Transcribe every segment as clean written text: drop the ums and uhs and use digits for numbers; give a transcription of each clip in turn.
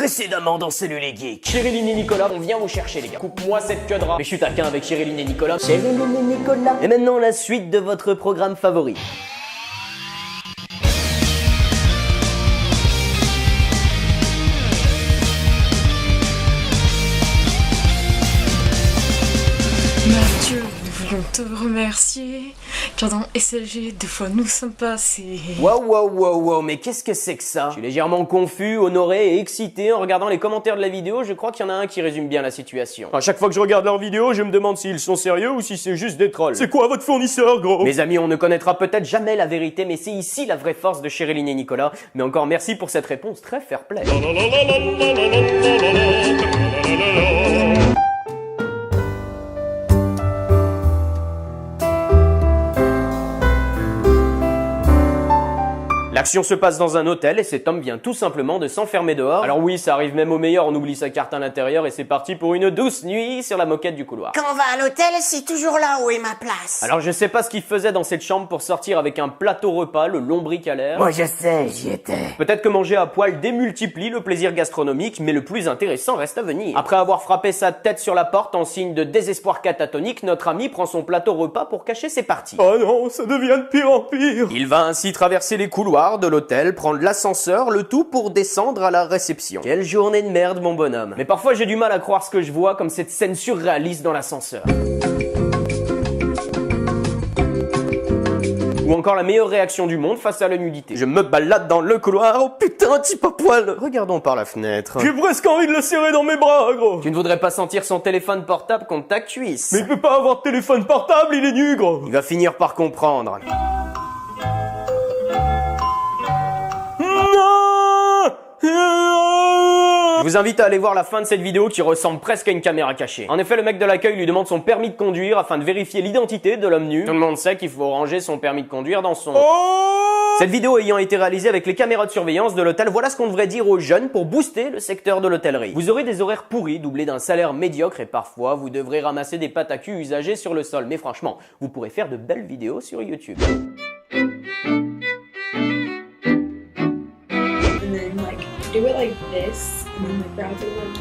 Précédemment dans Cellule et Geek. Chériline et Nicolas, on vient vous chercher les gars. Coupe-moi cette queue de rat. Mais je suis taquin avec Chériline et Nicolas. Chériline et Nicolas. Et maintenant la suite de votre programme favori. Mathieu, nous voulons te remercier, car dans SLG, deux fois nous sommes passés. Wow, mais qu'est-ce que c'est que ça? Je suis légèrement confus, honoré et excité en regardant les commentaires de la vidéo. Je crois qu'il y en a un qui résume bien la situation. À chaque fois que je regarde leurs vidéos, je me demande s'ils sont sérieux ou si c'est juste des trolls. C'est quoi votre fournisseur, gros? Mes amis, on ne connaîtra peut-être jamais la vérité, mais c'est ici la vraie force de Chériline et Nicolas. Mais encore merci pour cette réponse très fair-play. L'action se passe dans un hôtel et cet homme vient tout simplement de s'enfermer dehors. Alors oui, ça arrive même au meilleur, on oublie sa carte à l'intérieur et c'est parti pour une douce nuit sur la moquette du couloir. Quand on va à l'hôtel, c'est toujours là où est ma place. Alors je sais pas ce qu'il faisait dans cette chambre pour sortir avec un plateau repas, le lombric à l'air. Moi je sais, j'y étais. Peut-être que manger à poil démultiplie le plaisir gastronomique, mais le plus intéressant reste à venir. Après avoir frappé sa tête sur la porte en signe de désespoir catatonique, notre ami prend son plateau repas pour cacher ses parties. Oh non, ça devient de pire en pire. Il va ainsi traverser les couloirs de l'hôtel, prendre l'ascenseur, le tout pour descendre à la réception. Quelle journée de merde, mon bonhomme. Mais parfois j'ai du mal à croire ce que je vois, comme cette scène surréaliste dans l'ascenseur. Ou encore la meilleure réaction du monde face à la nudité. Je me balade dans le couloir, oh putain, un type à poil. Regardons par la fenêtre. J'ai presque envie de le serrer dans mes bras, gros. Tu ne voudrais pas sentir son téléphone portable contre ta cuisse? Mais il peut pas avoir de téléphone portable, il est nu, gros. Il va finir par comprendre. Je vous invite à aller voir la fin de cette vidéo qui ressemble presque à une caméra cachée. En effet, le mec de l'accueil lui demande son permis de conduire afin de vérifier l'identité de l'homme nu. Tout le monde sait qu'il faut ranger son permis de conduire dans son... Cette vidéo ayant été réalisée avec les caméras de surveillance de l'hôtel, voilà ce qu'on devrait dire aux jeunes pour booster le secteur de l'hôtellerie. Vous aurez des horaires pourris, doublés d'un salaire médiocre et parfois vous devrez ramasser des pâtes à cul usagées sur le sol. Mais franchement, vous pourrez faire de belles vidéos sur YouTube. And then like do it like this and then like wrap it around.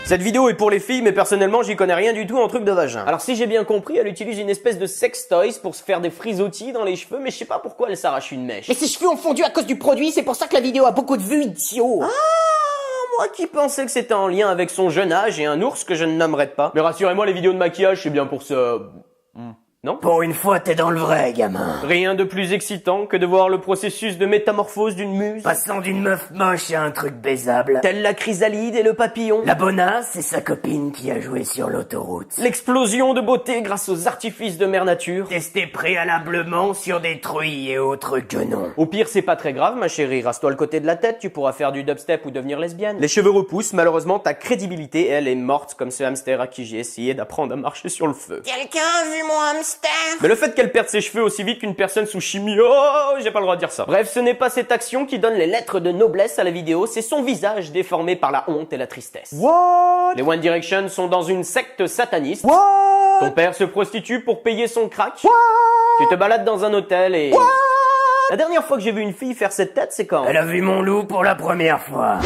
Cette vidéo est pour les filles, mais personnellement, j'y connais rien du tout en truc de vagin. Alors si j'ai bien compris, elle utilise une espèce de sex toys pour se faire des frisottis dans les cheveux, mais je sais pas pourquoi elle s'arrache une mèche. Mais ses cheveux ont fondu à cause du produit, c'est pour ça que la vidéo a beaucoup de vues, idiot. Moi qui pensais que c'était en lien avec son jeune âge et un ours que je ne nommerai pas. Mais rassurez-moi, les vidéos de maquillage, c'est bien pour ça... Non? Pour une fois, t'es dans le vrai, gamin. Rien de plus excitant que de voir le processus de métamorphose d'une muse. Passant d'une meuf moche à un truc baisable. Telle la chrysalide et le papillon. La bonasse, c'est sa copine qui a joué sur l'autoroute. L'explosion de beauté grâce aux artifices de mère nature. Testé préalablement sur des truies et autres guenons. Au pire, c'est pas très grave, ma chérie. Rase-toi le côté de la tête, tu pourras faire du dubstep ou devenir lesbienne. Les cheveux repoussent, malheureusement, ta crédibilité, elle, est morte comme ce hamster à qui j'ai essayé d'apprendre à marcher sur le feu. Quelqu'un a vu mon hamster? Mais le fait qu'elle perde ses cheveux aussi vite qu'une personne sous chimie, oh, j'ai pas le droit de dire ça. Bref, ce n'est pas cette action qui donne les lettres de noblesse à la vidéo, c'est son visage déformé par la honte et la tristesse. What? Les One Direction sont dans une secte sataniste. What? Ton père se prostitue pour payer son crack. What? Tu te balades dans un hôtel et... What? La dernière fois que j'ai vu une fille faire cette tête, c'est quand? Elle a vu mon loup pour la première fois.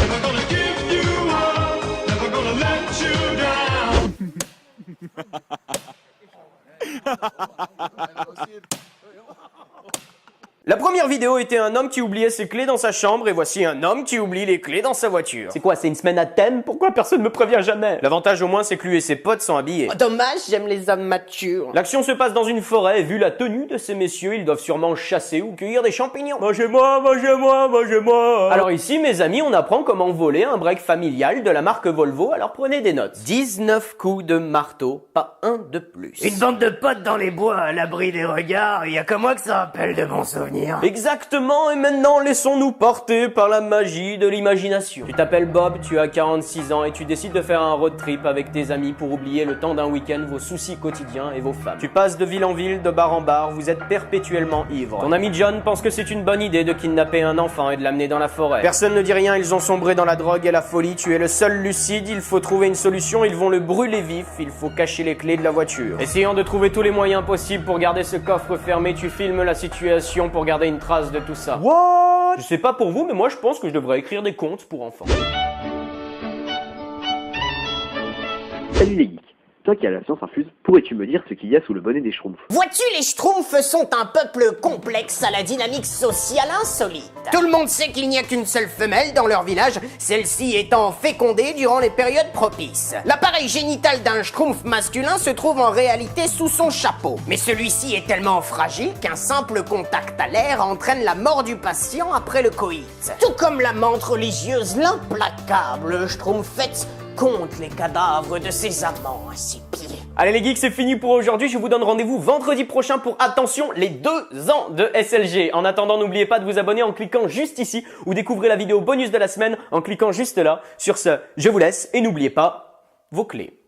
La première vidéo était un homme qui oubliait ses clés dans sa chambre et voici un homme qui oublie les clés dans sa voiture. C'est quoi, c'est une semaine à thème? Pourquoi personne me prévient jamais? L'avantage au moins c'est que lui et ses potes sont habillés. Oh, dommage, j'aime les hommes matures. L'action se passe dans une forêt et vu la tenue de ces messieurs, ils doivent sûrement chasser ou cueillir des champignons. Mangez-moi, mangez-moi, mangez-moi. Alors ici, mes amis, on apprend comment voler un break familial de la marque Volvo, alors prenez des notes. 19 coups de marteau, pas un de plus. Une bande de potes dans les bois à l'abri des regards, y a que moi que ça rappelle de bons souvenirs. Exactement, et maintenant laissons-nous porter par la magie de l'imagination. Tu t'appelles Bob, tu as 46 ans et tu décides de faire un road trip avec tes amis pour oublier le temps d'un week-end vos soucis quotidiens et vos femmes. Tu passes de ville en ville, de bar en bar, vous êtes perpétuellement ivre. Ton ami John pense que c'est une bonne idée de kidnapper un enfant et de l'amener dans la forêt. Personne ne dit rien, ils ont sombré dans la drogue et la folie, tu es le seul lucide, il faut trouver une solution, ils vont le brûler vif, il faut cacher les clés de la voiture. Essayant de trouver tous les moyens possibles pour garder ce coffre fermé, tu filmes la situation pour pour garder une trace de tout ça. What? Je sais pas pour vous, mais moi je pense que je devrais écrire des contes pour enfants. Salut les geeks. Toi qui as la science infuse, pourrais-tu me dire ce qu'il y a sous le bonnet des Schtroumpfs? Vois-tu, les Schtroumpfs sont un peuple complexe à la dynamique sociale insolite. Tout le monde sait qu'il n'y a qu'une seule femelle dans leur village, celle-ci étant fécondée durant les périodes propices. L'appareil génital d'un Schtroumpf masculin se trouve en réalité sous son chapeau. Mais celui-ci est tellement fragile qu'un simple contact à l'air entraîne la mort du patient après le coït. Tout comme la menthe religieuse, l'implacable Schtroumpfette compte les cadavres de ses amants à ses pieds. Allez les geeks, c'est fini pour aujourd'hui. Je vous donne rendez-vous vendredi prochain pour, attention, les 2 ans de SLG. En attendant, n'oubliez pas de vous abonner en cliquant juste ici ou découvrez la vidéo bonus de la semaine en cliquant juste là. Sur ce, je vous laisse et n'oubliez pas vos clés.